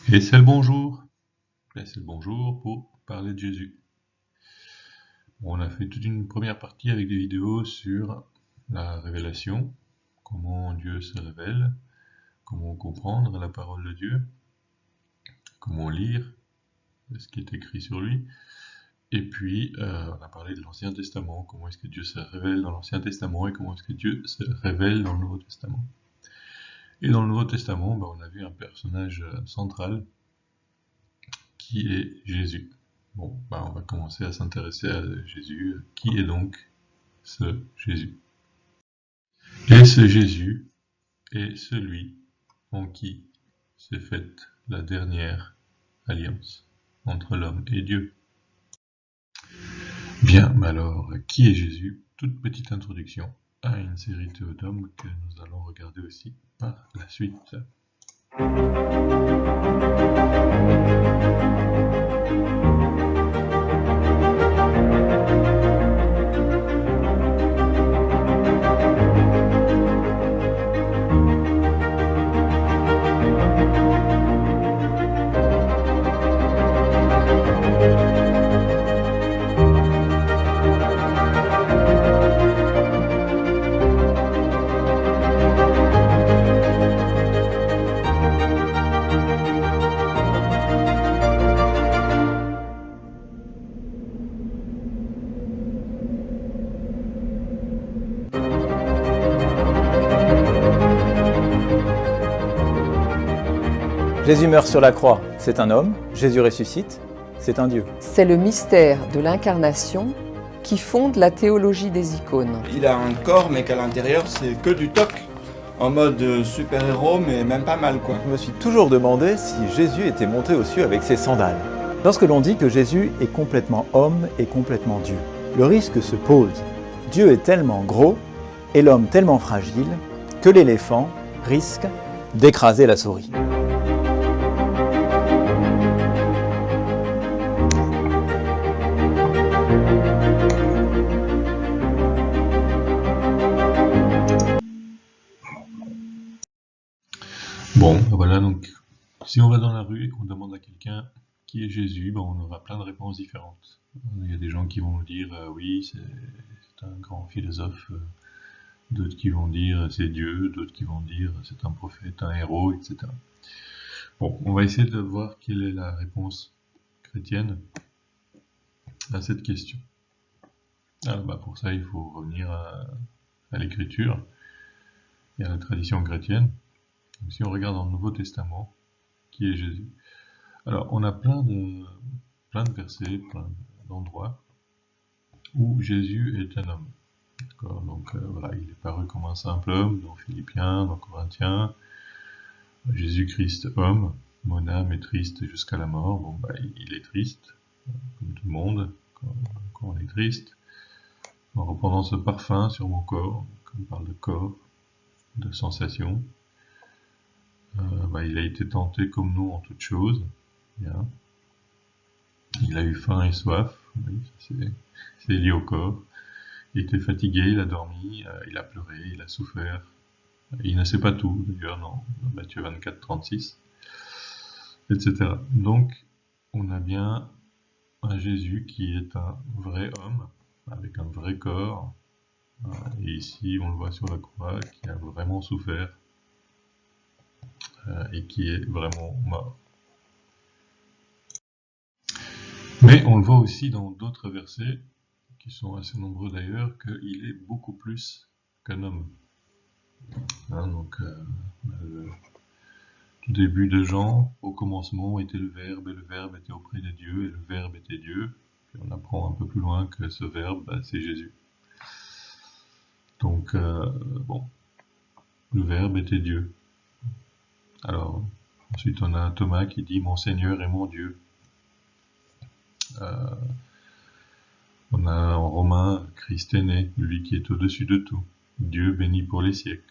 Et c'est le bonjour. Et c'est le bonjour pour parler de Jésus. On a fait toute une première partie avec des vidéos sur la révélation, comment Dieu se révèle, comment comprendre la parole de Dieu, comment lire ce qui est écrit sur lui. Et puis, on a parlé de l'Ancien Testament, comment est-ce que Dieu se révèle dans l'Ancien Testament et comment est-ce que Dieu se révèle dans le Nouveau Testament. Et dans le Nouveau Testament, on a vu un personnage central qui est Jésus. Bon, on va commencer à s'intéresser à Jésus. Qui est donc ce Jésus? Et ce Jésus est celui en qui s'est faite la dernière alliance entre l'homme et Dieu. Bien, mais alors, qui est Jésus? Toute petite introduction à une série Théodome que nous allons regarder aussi par la suite. Jésus meurt sur la croix, c'est un homme. Jésus ressuscite, c'est un Dieu. C'est le mystère de l'incarnation qui fonde la théologie des icônes. Il a un corps, mais qu'à l'intérieur, c'est que du toc. En mode super-héros, mais même pas mal, quoi. Je me suis toujours demandé si Jésus était monté aux cieux avec ses sandales. Lorsque l'on dit que Jésus est complètement homme et complètement Dieu, le risque se pose. Dieu est tellement gros et l'homme tellement fragile que l'éléphant risque d'écraser la souris. Bon, voilà, donc, si on va dans la rue et qu'on demande à quelqu'un qui est Jésus, on aura plein de réponses différentes. Il y a des gens qui vont dire oui, c'est un grand philosophe, d'autres qui vont dire c'est Dieu, d'autres qui vont dire c'est un prophète, un héros, etc. Bon, on va essayer de voir quelle est la réponse chrétienne à cette question. Alors, pour ça, il faut revenir à l'écriture et à la tradition chrétienne. Donc, si on regarde dans le Nouveau Testament, qui est Jésus? Alors, on a plein de versets, plein d'endroits où Jésus est un homme. Donc voilà, il est paru comme un simple homme dans Philippiens, dans Corinthiens. Jésus-Christ homme, mon âme est triste jusqu'à la mort. Bon, il est triste, comme tout le monde, quand on est triste. En reprenant ce parfum sur mon corps, on parle de corps, de sensations. Il a été tenté comme nous en toutes choses. Bien. Il a eu faim et soif, oui, c'est lié au corps. Il était fatigué, il a dormi, il a pleuré, il a souffert. Il ne sait pas tout, d'ailleurs, dans Matthieu 24, 36, etc. Donc, on a bien un Jésus qui est un vrai homme, avec un vrai corps, et ici, on le voit sur la croix, qui a vraiment souffert, et qui est vraiment mort. Mais on le voit aussi dans d'autres versets, qui sont assez nombreux d'ailleurs, qu'il est beaucoup plus qu'un homme. Le tout début de Jean, au commencement était le Verbe, et le Verbe était auprès de Dieu, et le Verbe était Dieu. Puis on apprend un peu plus loin que ce Verbe, c'est Jésus. Donc, le Verbe était Dieu. Alors, ensuite on a Thomas qui dit « Mon Seigneur et mon Dieu ». On a en Romains Christ est né, lui qui est au-dessus de tout, Dieu béni pour les siècles.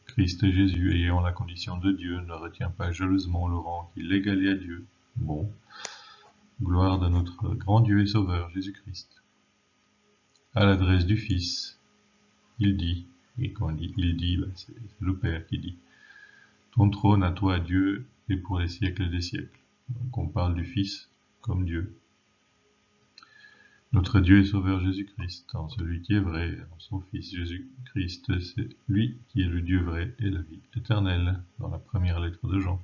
Christ Jésus, ayant la condition de Dieu, ne retient pas jalousement le rang qu'il égalait à Dieu. Bon, gloire de notre grand Dieu et Sauveur Jésus-Christ. À l'adresse du Fils, il dit, et quand il dit, c'est le Père qui dit, ton trône à toi, Dieu, et pour les siècles des siècles. Donc on parle du Fils comme Dieu. Notre Dieu et Sauveur Jésus-Christ, en celui qui est vrai, en son Fils Jésus-Christ, c'est lui qui est le Dieu vrai et la vie éternelle, dans la première lettre de Jean.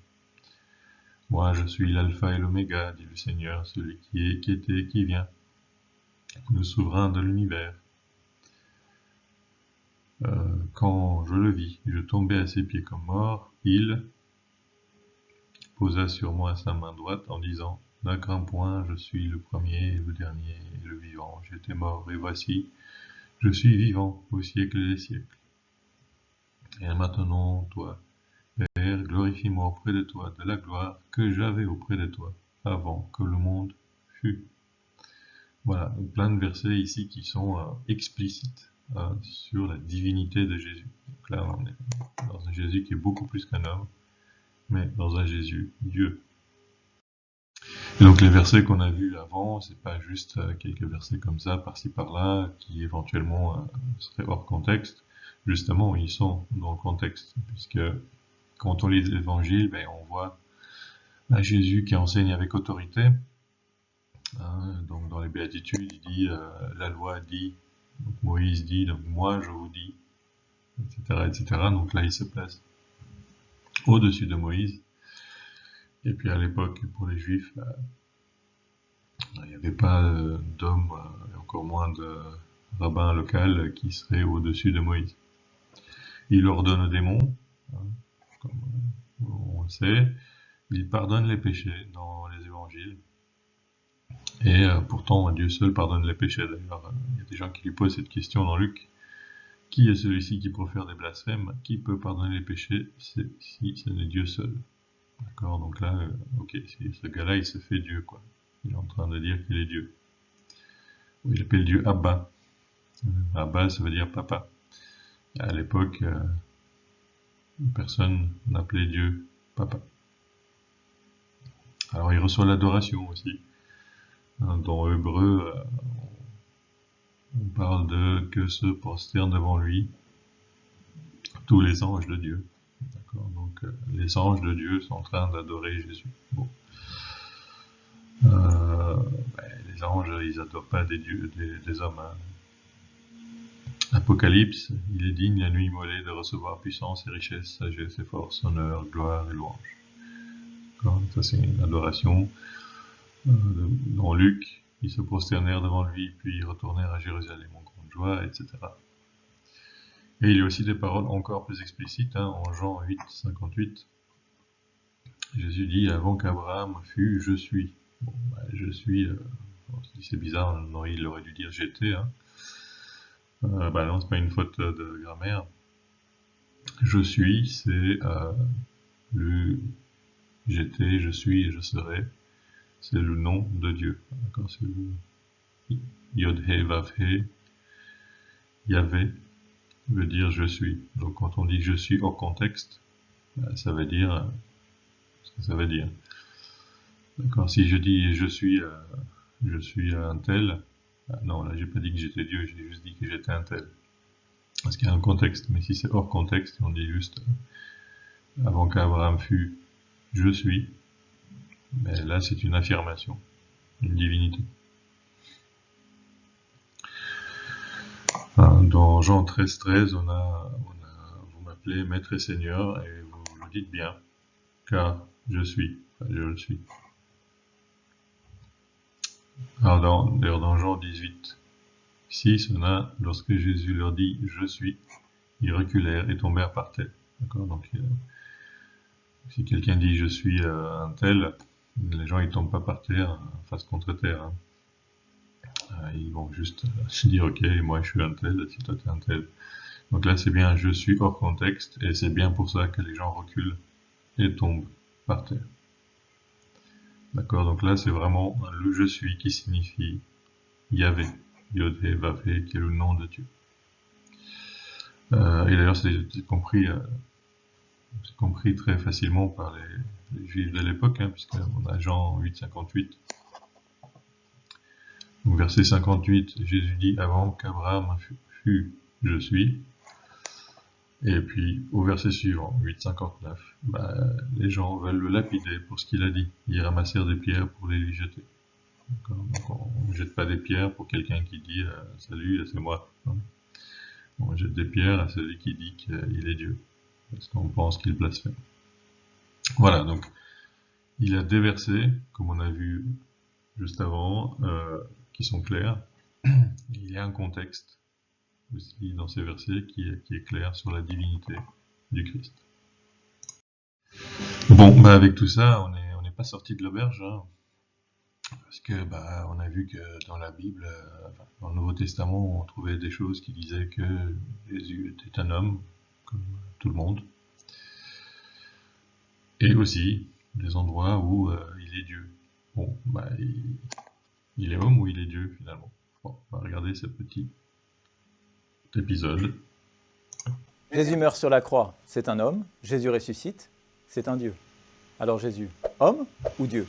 Moi, je suis l'alpha et l'oméga, dit le Seigneur, celui qui est, qui était et qui vient, le souverain de l'univers. Quand je le vis, je tombais à ses pieds comme mort, il posa sur moi sa main droite en disant « D'un grand point, je suis le premier et le dernier et le vivant. J'étais mort et voici, je suis vivant au siècle des siècles. Et maintenant, toi, Père, glorifie-moi auprès de toi de la gloire que j'avais auprès de toi avant que le monde fût. » Voilà, plein de versets ici qui sont explicites sur la divinité de Jésus. Donc là, on est dans un Jésus qui est beaucoup plus qu'un homme, mais dans un Jésus, Dieu. Et donc les versets qu'on a vus avant, c'est pas juste quelques versets comme ça, par-ci par-là, qui éventuellement seraient hors contexte. Justement, ils sont dans le contexte, puisque quand on lit l'Évangile, ben, on voit un Jésus qui enseigne avec autorité. Donc dans les béatitudes, il dit la loi dit, donc Moïse dit, donc moi je vous dis, etc., etc. Donc là il se place au-dessus de Moïse. Et puis à l'époque, pour les Juifs, il n'y avait pas d'homme, et encore moins de rabbin local qui serait au-dessus de Moïse. Il ordonne des monts, comme on le sait, il pardonne les péchés dans les évangiles. Et pourtant, Dieu seul pardonne les péchés. D'ailleurs, il y a des gens qui lui posent cette question dans Luc. Qui est celui-ci qui profère des blasphèmes? Qui peut pardonner les péchés si ce n'est Dieu seul? D'accord, donc là, ok, ce gars-là, il se fait Dieu, quoi. Il est en train de dire qu'il est Dieu. Il appelle Dieu Abba. Abba, ça veut dire papa. À l'époque, personne n'appelait Dieu papa. Alors, il reçoit l'adoration aussi. Dans Hébreu, on parle de que se prosternent devant lui tous les anges de Dieu. D'accord, donc les anges de Dieu sont en train d'adorer Jésus. Bon. Les anges, ils n'adorent pas des dieux, des hommes. Hein. Apocalypse, il est digne la nuit immolée de recevoir puissance et richesse, sagesse et force, honneur, gloire et louange. D'accord, ça c'est une adoration. Dans Luc, ils se prosternèrent devant lui, puis ils retournèrent à Jérusalem en grande joie, etc. Et il y a aussi des paroles encore plus explicites, en Jean 8, 58. Jésus dit, avant qu'Abraham fût, je suis. Bon, je suis, c'est bizarre, non, il aurait dû dire j'étais. Non, c'est pas une faute de grammaire. Je suis, c'est le j'étais, je suis et je serai. C'est le nom de Dieu. D'accord, c'est le Yod-He, Vav-He. Yahvé veut dire je suis. Donc quand on dit je suis hors contexte, ça veut dire ce que ça veut dire. D'accord, si je dis je suis un tel, non, là j'ai pas dit que j'étais Dieu, j'ai juste dit que j'étais un tel. Parce qu'il y a un contexte, mais si c'est hors contexte, on dit juste avant qu'Abraham fût, je suis. Mais là, c'est une affirmation, une divinité. Dans Jean 13, 13, on a vous m'appelez Maître et Seigneur, et vous le dites bien, car je suis, enfin, je le suis. Alors d'ailleurs dans Jean 18, 6, on a, lorsque Jésus leur dit « Je suis », ils reculèrent et tombèrent par terre. D'accord, donc si quelqu'un dit « Je suis un tel », les gens ils tombent pas par terre, face contre terre. Ils vont juste se dire « Ok, moi je suis un tel, si toi t'es un tel ». Donc là c'est bien « Je suis » hors contexte, et c'est bien pour ça que les gens reculent et tombent par terre. D'accord, donc là c'est vraiment le « Je suis » qui signifie Yahvé, Yod-He, Vav-He, qui est le nom de Dieu. Et d'ailleurs c'est compris très facilement par les Juifs de l'époque, puisqu'on a Jean 8, 58. Donc verset 58, Jésus dit « Avant qu'Abraham fût, je suis ». Et puis, au verset suivant, 8,59, les gens veulent le lapider pour ce qu'il a dit. Ils ramassèrent des pierres pour les lui jeter. Donc on ne jette pas des pierres pour quelqu'un qui dit salut, c'est moi. On jette des pierres à celui qui dit qu'il est Dieu, parce qu'on pense qu'il blasphème. Voilà, donc il a des versets, comme on a vu juste avant, qui sont clairs. Il y a un contexte aussi dans ces versets qui est clair sur la divinité du Christ. Bon, avec tout ça, on n'est pas sorti de l'auberge, hein, parce que on a vu que dans la Bible, dans le Nouveau Testament, on trouvait des choses qui disaient que Jésus était un homme, comme tout le monde, et aussi des endroits où il est Dieu. Bon, il est homme ou il est Dieu finalement. Bon, on va regarder ce petit épisode. Jésus meurt sur la croix, c'est un homme. Jésus ressuscite, c'est un Dieu. Alors Jésus, homme ou Dieu ?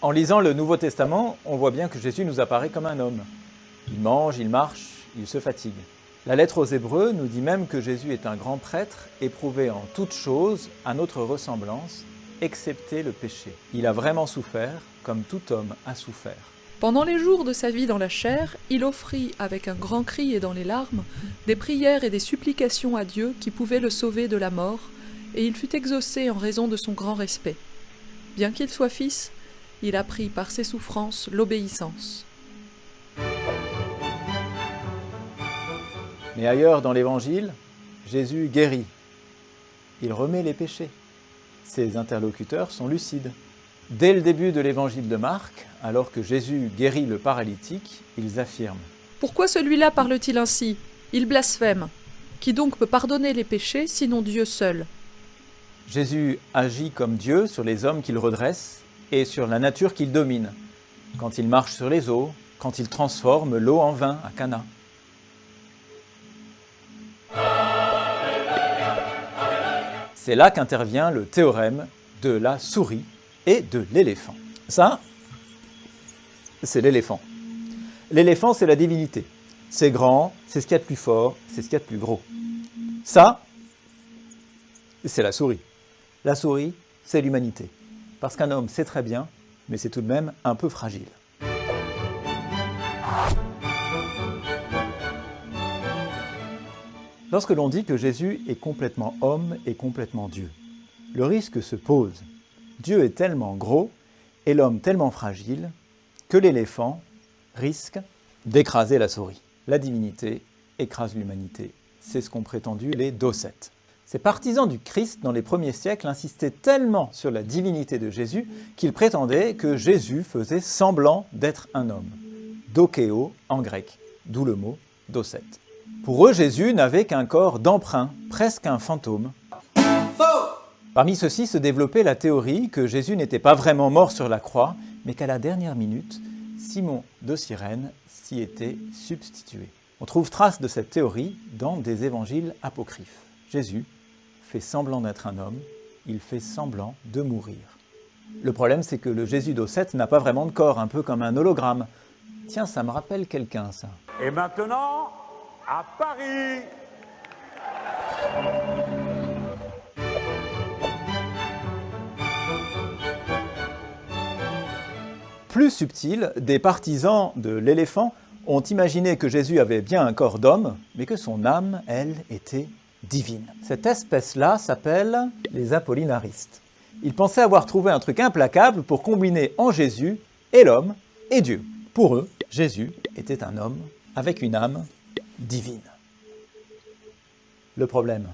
En lisant le Nouveau Testament, on voit bien que Jésus nous apparaît comme un homme. Il mange, il marche, il se fatigue. La lettre aux Hébreux nous dit même que Jésus est un grand prêtre, éprouvé en toutes choses à notre ressemblance, excepté le péché. Il a vraiment souffert, comme tout homme a souffert. Pendant les jours de sa vie dans la chair, il offrit, avec un grand cri et dans les larmes, des prières et des supplications à Dieu qui pouvaient le sauver de la mort, et il fut exaucé en raison de son grand respect. Bien qu'il soit fils, il apprit par ses souffrances l'obéissance. Mais ailleurs dans l'Évangile, Jésus guérit. Il remet les péchés. Ses interlocuteurs sont lucides. Dès le début de l'Évangile de Marc, alors que Jésus guérit le paralytique, ils affirment « Pourquoi celui-là parle-t-il ainsi ? Il blasphème. Qui donc peut pardonner les péchés, sinon Dieu seul ?» Jésus agit comme Dieu sur les hommes qu'il redresse et sur la nature qu'il domine, quand il marche sur les eaux, quand il transforme l'eau en vin à Cana. C'est là qu'intervient le théorème de la souris et de l'éléphant. Ça, c'est l'éléphant. L'éléphant, c'est la divinité. C'est grand, c'est ce qu'il y a de plus fort, c'est ce qu'il y a de plus gros. Ça, c'est la souris. La souris, c'est l'humanité. Parce qu'un homme, c'est très bien, mais c'est tout de même un peu fragile. Lorsque l'on dit que Jésus est complètement homme et complètement Dieu, le risque se pose. Dieu est tellement gros et l'homme tellement fragile que l'éléphant risque d'écraser la souris. La divinité écrase l'humanité. C'est ce qu'ont prétendu les docètes. Ces partisans du Christ dans les premiers siècles insistaient tellement sur la divinité de Jésus qu'ils prétendaient que Jésus faisait semblant d'être un homme. Dokéo en grec, d'où le mot docète. Pour eux, Jésus n'avait qu'un corps d'emprunt, presque un fantôme. Parmi ceux-ci se développait la théorie que Jésus n'était pas vraiment mort sur la croix, mais qu'à la dernière minute, Simon de Cyrène s'y était substitué. On trouve trace de cette théorie dans des évangiles apocryphes. Jésus fait semblant d'être un homme, il fait semblant de mourir. Le problème, c'est que le Jésus docète n'a pas vraiment de corps, un peu comme un hologramme. Tiens, ça me rappelle quelqu'un, ça. Et maintenant, à Paris. Plus subtil, des partisans de l'éléphant ont imaginé que Jésus avait bien un corps d'homme, mais que son âme, elle, était divine. Cette espèce-là s'appelle les apollinaristes. Ils pensaient avoir trouvé un truc implacable pour combiner en Jésus et l'homme et Dieu. Pour eux, Jésus était un homme avec une âme divine. Le problème,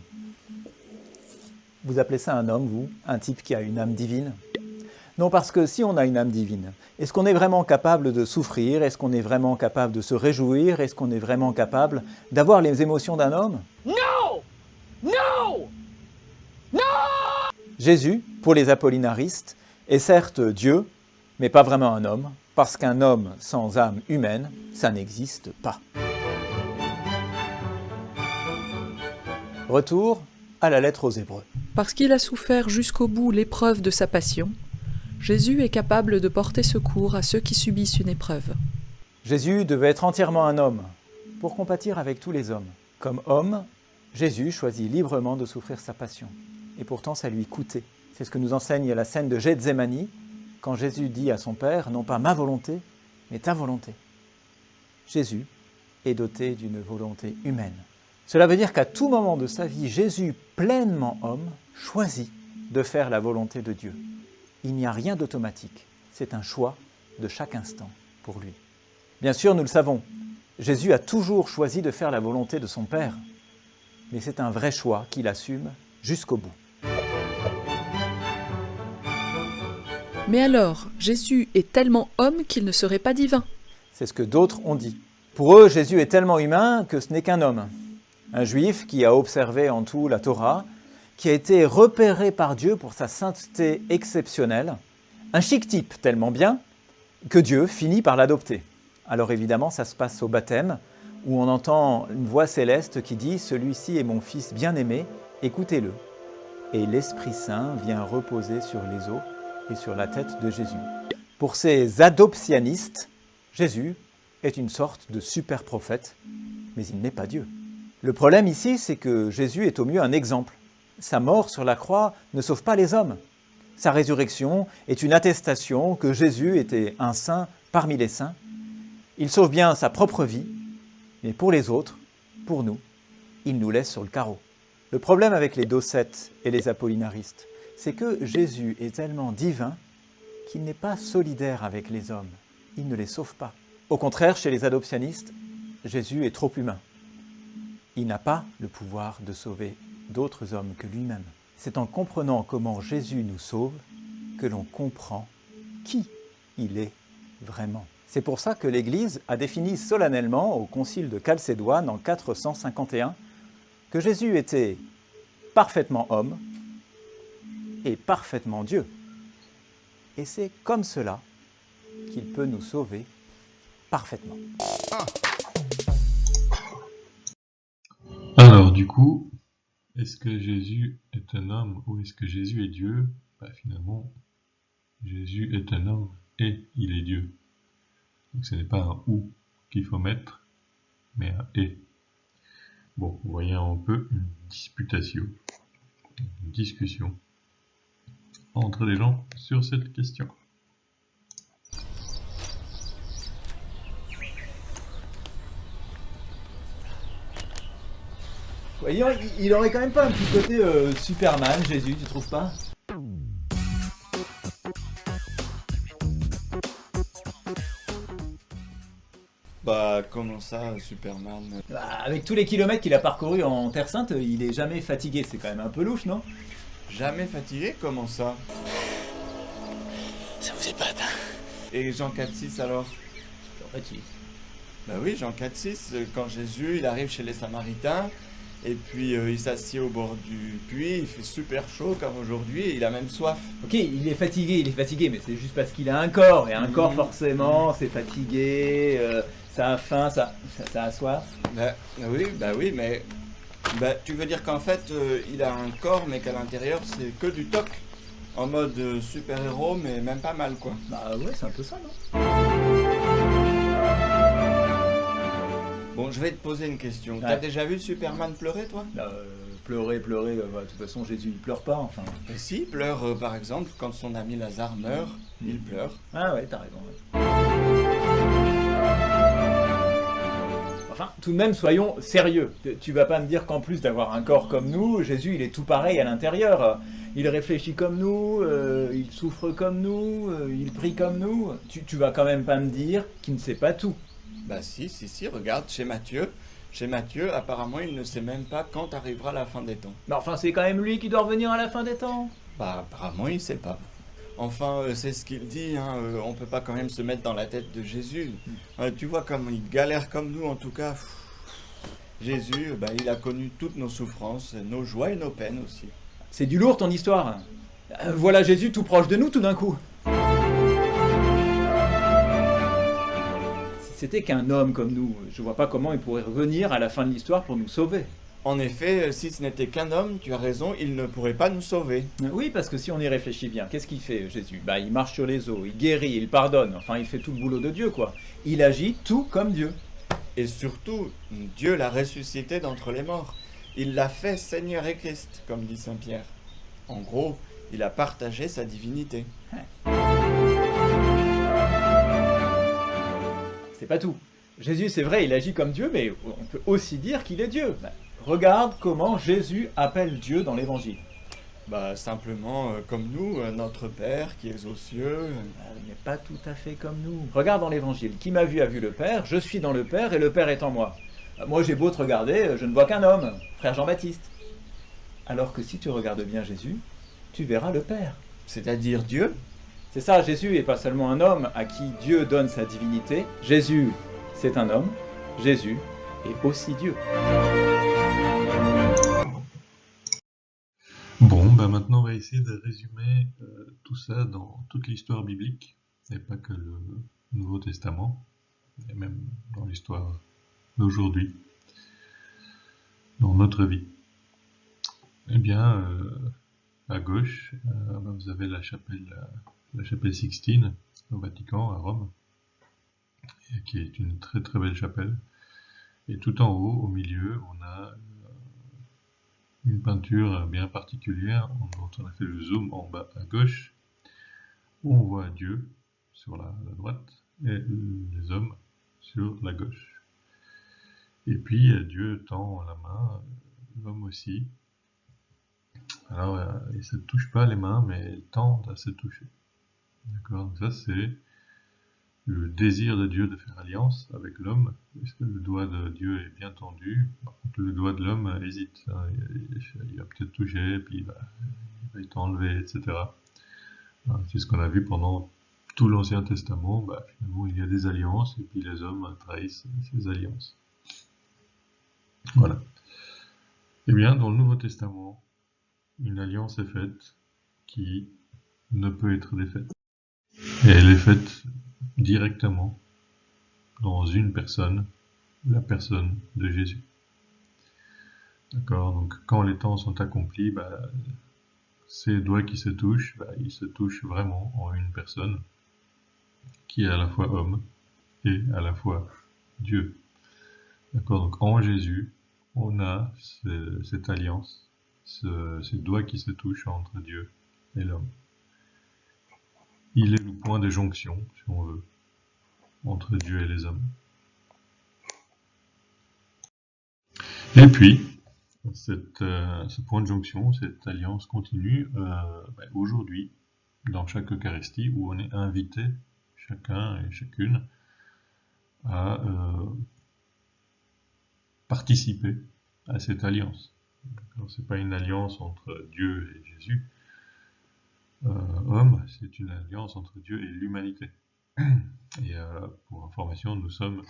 vous appelez ça un homme, vous, un type qui a une âme divine ? Non, parce que si on a une âme divine, est-ce qu'on est vraiment capable de souffrir ? Est-ce qu'on est vraiment capable de se réjouir ? Est-ce qu'on est vraiment capable d'avoir les émotions d'un homme ? Non ! Non ! Non ! Jésus, pour les apollinaristes, est certes Dieu, mais pas vraiment un homme, parce qu'un homme sans âme humaine, ça n'existe pas. Retour à la lettre aux Hébreux. Parce qu'il a souffert jusqu'au bout l'épreuve de sa passion, Jésus est capable de porter secours à ceux qui subissent une épreuve. Jésus devait être entièrement un homme pour compatir avec tous les hommes. Comme homme, Jésus choisit librement de souffrir sa passion. Et pourtant, ça lui coûtait. C'est ce que nous enseigne la scène de Gethsémani, quand Jésus dit à son Père, non pas ma volonté, mais ta volonté. Jésus est doté d'une volonté humaine. Cela veut dire qu'à tout moment de sa vie, Jésus, pleinement homme, choisit de faire la volonté de Dieu. Il n'y a rien d'automatique. C'est un choix de chaque instant pour lui. Bien sûr, nous le savons, Jésus a toujours choisi de faire la volonté de son Père, mais c'est un vrai choix qu'il assume jusqu'au bout. Mais alors, Jésus est tellement homme qu'il ne serait pas divin. C'est ce que d'autres ont dit. Pour eux, Jésus est tellement humain que ce n'est qu'un homme. Un juif qui a observé en tout la Torah, qui a été repéré par Dieu pour sa sainteté exceptionnelle, un chic type tellement bien que Dieu finit par l'adopter. Alors évidemment, ça se passe au baptême, où on entend une voix céleste qui dit « Celui-ci est mon fils bien-aimé, écoutez-le ». Et l'Esprit Saint vient reposer sur les os et sur la tête de Jésus. Pour ces adoptionnistes, Jésus est une sorte de super prophète, mais il n'est pas Dieu. Le problème ici, c'est que Jésus est au mieux un exemple. Sa mort sur la croix ne sauve pas les hommes. Sa résurrection est une attestation que Jésus était un saint parmi les saints. Il sauve bien sa propre vie, mais pour les autres, pour nous, il nous laisse sur le carreau. Le problème avec les docètes et les apollinaristes, c'est que Jésus est tellement divin qu'il n'est pas solidaire avec les hommes. Il ne les sauve pas. Au contraire, chez les adoptionnistes, Jésus est trop humain. Il n'a pas le pouvoir de sauver d'autres hommes que lui-même. C'est en comprenant comment Jésus nous sauve que l'on comprend qui il est vraiment. C'est pour ça que l'Église a défini solennellement au Concile de Chalcédoine en 451 que Jésus était parfaitement homme et parfaitement Dieu. Et c'est comme cela qu'il peut nous sauver parfaitement. Alors, du coup, est-ce que Jésus est un homme ou est-ce que Jésus est Dieu? Finalement, Jésus est un homme et il est Dieu. Donc ce n'est pas un ou qu'il faut mettre, mais un et. Bon, vous voyez un peu une disputation, une discussion entre les gens sur cette question. Voyons, il aurait quand même pas un petit côté Superman, Jésus, tu trouves pas? Bah, comment ça, Superman? Avec tous les kilomètres qu'il a parcourus en Terre Sainte, il est jamais fatigué, c'est quand même un peu louche, non? Jamais fatigué? Comment ça? Ça vous épate, hein? Et Jean 4,6 alors? Jean-Baptiste. Bah oui, Jean 4,6, quand Jésus il arrive chez les Samaritains, et puis il s'assied au bord du puits, il fait super chaud comme aujourd'hui, et il a même soif. Ok, il est fatigué, mais c'est juste parce qu'il a un corps, et un corps forcément, c'est fatigué, ça a faim, ça a soif. Bah oui, mais tu veux dire qu'en fait il a un corps, mais qu'à l'intérieur c'est que du toc, en mode super-héros, mais même pas mal quoi. Bah ouais, c'est un peu ça, non? Bon, je vais te poser une question. Ouais. T'as déjà vu Superman pleurer, toi? Pleurer, de toute façon Jésus il pleure pas, enfin. Et si, il pleure par exemple quand son ami Lazare meurt, il pleure. Ah ouais, t'as raison. Ouais. Enfin, tout de même, soyons sérieux. Tu vas pas me dire qu'en plus d'avoir un corps comme nous, Jésus il est tout pareil à l'intérieur. Il réfléchit comme nous, il souffre comme nous, il prie comme nous. Tu vas quand même pas me dire qu'il ne sait pas tout. Bah si, regarde, chez Matthieu, apparemment, il ne sait même pas quand arrivera la fin des temps. Mais enfin, c'est quand même lui qui doit revenir à la fin des temps. Bah apparemment, il sait pas. Enfin, c'est ce qu'il dit, hein, on peut pas quand même se mettre dans la tête de Jésus. Tu vois comme il galère comme nous, en tout cas. Jésus, il a connu toutes nos souffrances, nos joies et nos peines aussi. C'est du lourd ton histoire. Voilà Jésus tout proche de nous tout d'un coup. Si c'était qu'un homme comme nous, je vois pas comment il pourrait revenir à la fin de l'histoire pour nous sauver. En effet, si ce n'était qu'un homme, tu as raison, il ne pourrait pas nous sauver. Oui, parce que si on y réfléchit bien, qu'est-ce qu'il fait Jésus? Bah, il marche sur les eaux, il guérit, il pardonne, enfin il fait tout le boulot de Dieu, quoi. Il agit tout comme Dieu. Et surtout, Dieu l'a ressuscité d'entre les morts. Il l'a fait Seigneur et Christ, comme dit Saint Pierre. En gros, il a partagé sa divinité. C'est pas tout. Jésus, c'est vrai, il agit comme Dieu, mais on peut aussi dire qu'il est Dieu. Bah, regarde comment Jésus appelle Dieu dans l'Évangile. Bah simplement, comme nous, notre Père qui est aux cieux. Mais pas tout à fait comme nous. Regarde dans l'Évangile, qui m'a vu a vu le Père, je suis dans le Père et le Père est en moi. Moi j'ai beau te regarder, je ne vois qu'un homme, frère Jean-Baptiste. Alors que si tu regardes bien Jésus, tu verras le Père. C'est-à-dire Dieu. C'est ça, Jésus n'est pas seulement un homme à qui Dieu donne sa divinité. Jésus, c'est un homme. Jésus est aussi Dieu. Bon, ben maintenant on va essayer de résumer tout ça dans toute l'histoire biblique, et pas que le Nouveau Testament, et même dans l'histoire d'aujourd'hui, dans notre vie. Eh bien, à gauche, vous avez la chapelle Sixtine au Vatican, à Rome, qui est une très très belle chapelle. Et tout en haut, au milieu, on a une peinture bien particulière dont on a fait le zoom en bas à gauche, où on voit Dieu sur la droite et les hommes sur la gauche. Et puis Dieu tend la main, l'homme aussi. Alors, ils ne se touchent pas les mains, mais elles tendent à se toucher. D'accord? Donc ça, c'est le désir de Dieu de faire alliance avec l'homme, puisque le doigt de Dieu est bien tendu. Par contre, le doigt de l'homme hésite. Hein, il va peut-être toucher, puis il va être enlevé, etc. C'est ce qu'on a vu pendant tout l'Ancien Testament. Finalement, il y a des alliances, et puis les hommes trahissent ces alliances. Voilà. Eh bien, dans le Nouveau Testament, une alliance est faite qui ne peut être défaite. Et elle est faite directement dans une personne, la personne de Jésus. D'accord? Donc quand les temps sont accomplis, ces doigts qui se touchent, ils se touchent vraiment en une personne qui est à la fois homme et à la fois Dieu. D'accord? Donc en Jésus, on a cette alliance, ces doigts qui se touchent entre Dieu et l'homme. Il est le point de jonction, si on veut, entre Dieu et les hommes. Et puis, ce point de jonction, cette alliance continue aujourd'hui, dans chaque Eucharistie, où on est invité, chacun et chacune, à participer à cette alliance. Ce n'est pas une alliance entre Dieu et Jésus, homme, c'est une alliance entre Dieu et l'humanité. Et pour information, nous sommes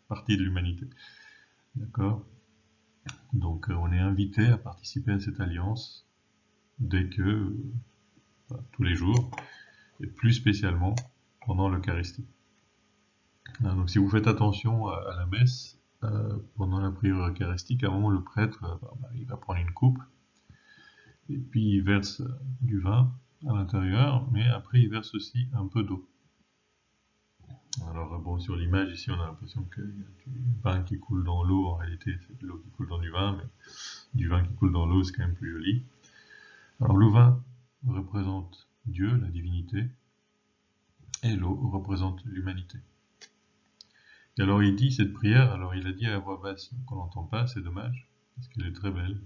partie de l'humanité. D'accord? Donc on est invité à participer à cette alliance dès que, tous les jours, et plus spécialement pendant l'Eucharistie. Donc si vous faites attention à la messe, pendant la prière eucharistique, à un moment le prêtre il va prendre une coupe, et puis il verse du vin à l'intérieur, mais après il verse aussi un peu d'eau. Alors bon, sur l'image ici on a l'impression qu'il y a du vin qui coule dans l'eau, en réalité c'est de l'eau qui coule dans du vin, mais du vin qui coule dans l'eau c'est quand même plus joli. Alors le vin représente Dieu, la divinité, et l'eau représente l'humanité. Et alors il dit cette prière, alors il a dit à voix basse, donc on n'entend pas, c'est dommage, parce qu'elle est très belle.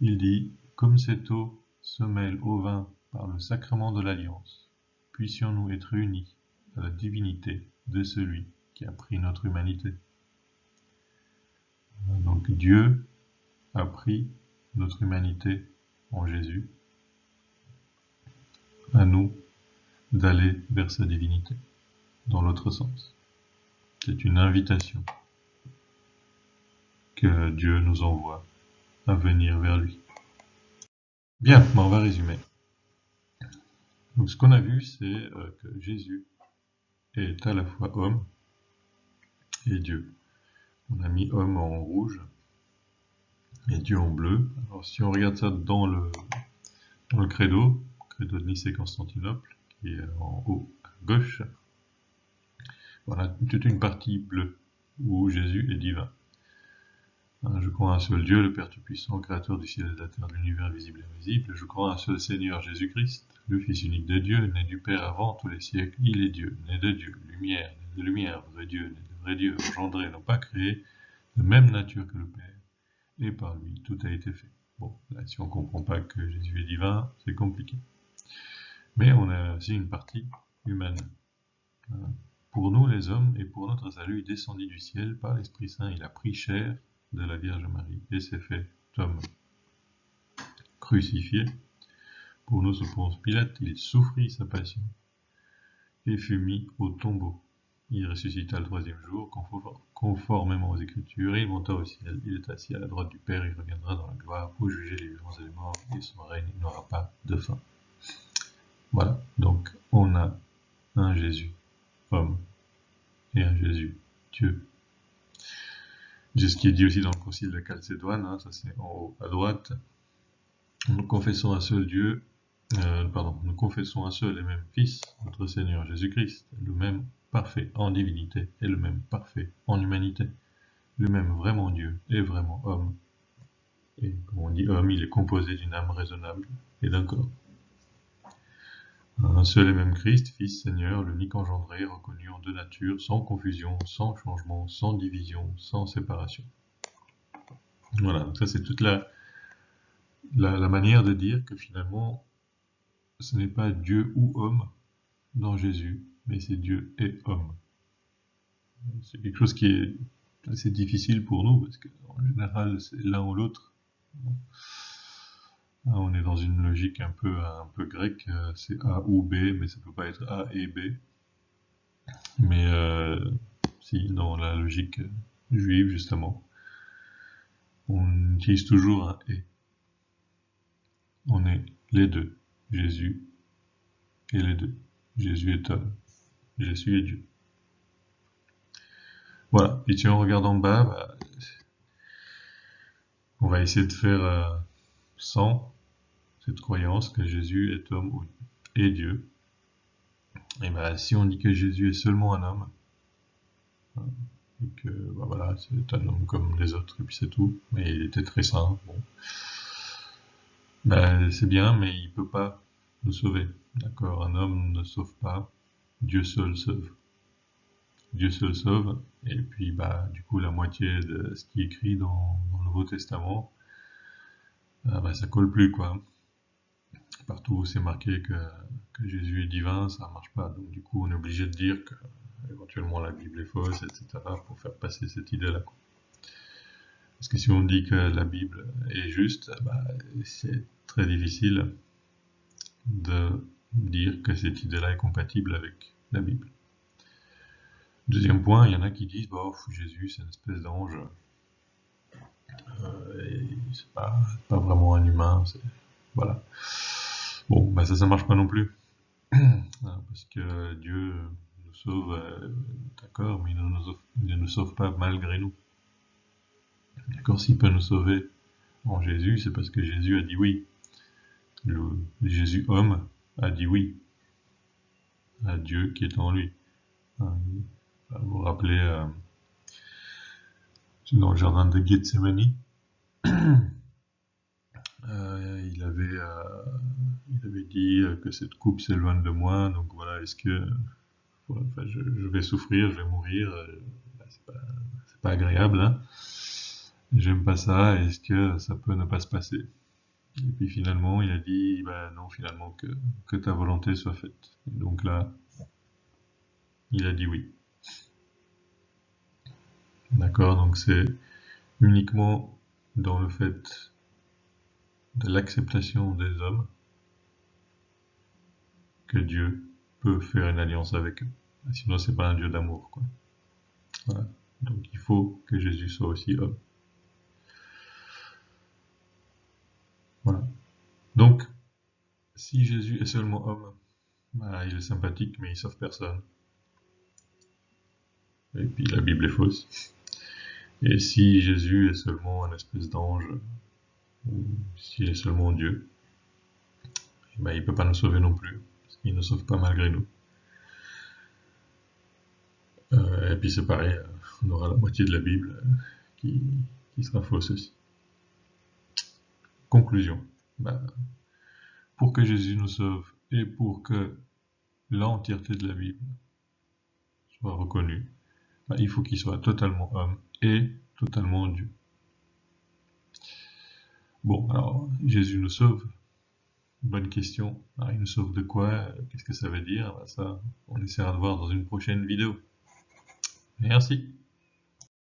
Il dit, comme cette eau se mêle au vin par le sacrement de l'alliance, puissions-nous être unis à la divinité de celui qui a pris notre humanité. Donc Dieu a pris notre humanité en Jésus, à nous d'aller vers sa divinité, dans l'autre sens. C'est une invitation que Dieu nous envoie à venir vers lui. Bien, on va résumer. Donc ce qu'on a vu, c'est que Jésus est à la fois homme et Dieu. On a mis homme en rouge, et Dieu en bleu. Alors si on regarde ça dans le credo de Nicée-Constantinople, qui est en haut à gauche, voilà toute une partie bleue où Jésus est divin. Je crois en un seul Dieu, le Père Tout-Puissant, créateur du ciel et de la terre, de l'univers visible et invisible. Je crois en un seul Seigneur Jésus-Christ, le Fils unique de Dieu, né du Père avant tous les siècles. Il est Dieu, né de Dieu, lumière, né de lumière, vrai Dieu, né de vrai Dieu, engendré, non pas créé, de même nature que le Père. Et par lui, tout a été fait. Bon, là, si on ne comprend pas que Jésus est divin, c'est compliqué. Mais on a aussi une partie humaine. Pour nous, les hommes, et pour notre salut, il descendit du ciel par l'Esprit Saint, il a pris chair de la Vierge Marie, et s'est fait homme, crucifié. Pour nous, sous Ponce Pilate, il souffrit sa passion, et fut mis au tombeau. Il ressuscita le 3e jour, conformément aux Écritures, et il monta au ciel. Il est assis à la droite du Père, il reviendra dans la gloire pour juger les vivants et les morts, et son règne n'aura pas de fin. Voilà, donc on a un Jésus, homme, et un Jésus, Dieu. C'est ce qui est dit aussi dans le concile de Chalcédoine, ça c'est en haut à droite. Nous confessons un seul Dieu, nous confessons un seul et même Fils, notre Seigneur Jésus-Christ, le même parfait en divinité et le même parfait en humanité, le même vraiment Dieu et vraiment homme. Et comme on dit homme, il est composé d'une âme raisonnable et d'un corps. Un seul et même Christ, Fils, Seigneur, l'unique engendré, reconnu en deux natures, sans confusion, sans changement, sans division, sans séparation. Voilà, donc ça c'est toute la manière de dire que finalement, ce n'est pas Dieu ou homme dans Jésus, mais c'est Dieu et homme. C'est quelque chose qui est assez difficile pour nous, parce qu'en général, c'est l'un ou l'autre. On est dans une logique un peu grecque, c'est A ou B, mais ça peut pas être A et B. Mais si, dans la logique juive, justement, on utilise toujours un « et ». On est les deux, Jésus et les deux. Jésus est homme, Jésus est Dieu. Voilà, et si on regarde en bas, on va essayer de faire sans cette croyance que Jésus est homme et Dieu. Et si on dit que Jésus est seulement un homme, et que voilà, c'est un homme comme les autres, et puis c'est tout, mais il était très saint, bon. C'est bien, mais il peut pas nous sauver, d'accord? Un homme ne sauve pas, Dieu seul sauve. Dieu seul sauve, et puis du coup la moitié de ce qui est écrit dans le Nouveau Testament, ça colle plus, quoi. Partout où c'est marqué que Jésus est divin, ça marche pas, donc du coup on est obligé de dire que éventuellement la Bible est fausse, etc., pour faire passer cette idée-là, quoi. Parce que si on dit que la Bible est juste, c'est très difficile de dire que cette idée-là est compatible avec la Bible. Deuxième point, il y en a qui disent Jésus c'est une espèce d'ange, et c'est pas vraiment un humain, voilà. Bon, ça marche pas non plus, parce que Dieu nous sauve, d'accord, mais il ne nous sauve pas malgré nous. D'accord, s'il peut nous sauver en Jésus, c'est parce que Jésus a dit oui. Le Jésus homme a dit oui à Dieu qui est en lui. Vous vous rappelez dans le jardin de Gethsémani, il avait dit que cette coupe s'éloigne de moi, donc voilà, est-ce que je vais souffrir, je vais mourir, c'est pas agréable, hein. J'aime pas ça, est-ce que ça peut ne pas se passer? Et puis finalement, il a dit, non, finalement, que ta volonté soit faite. Et donc là, il a dit oui. D'accord, donc c'est uniquement dans le fait de l'acceptation des hommes que Dieu peut faire une alliance avec eux. Sinon, c'est pas un Dieu d'amour, quoi. Voilà. Donc il faut que Jésus soit aussi homme. Voilà. Donc, si Jésus est seulement homme, il est sympathique, mais il sauve personne. Et puis la Bible est fausse. Et si Jésus est seulement un espèce d'ange, ou s'il est seulement Dieu, il ne peut pas nous sauver non plus, parce qu'il ne sauve pas malgré nous. Et puis c'est pareil, on aura la moitié de la Bible qui sera fausse aussi. Conclusion. Pour que Jésus nous sauve et pour que l'entièreté de la Bible soit reconnue, il faut qu'il soit totalement homme et totalement Dieu. Bon, alors, Jésus nous sauve. Bonne question. Alors, il nous sauve de quoi? Qu'est-ce que ça veut dire? Ça, on essaiera de voir dans une prochaine vidéo. Merci.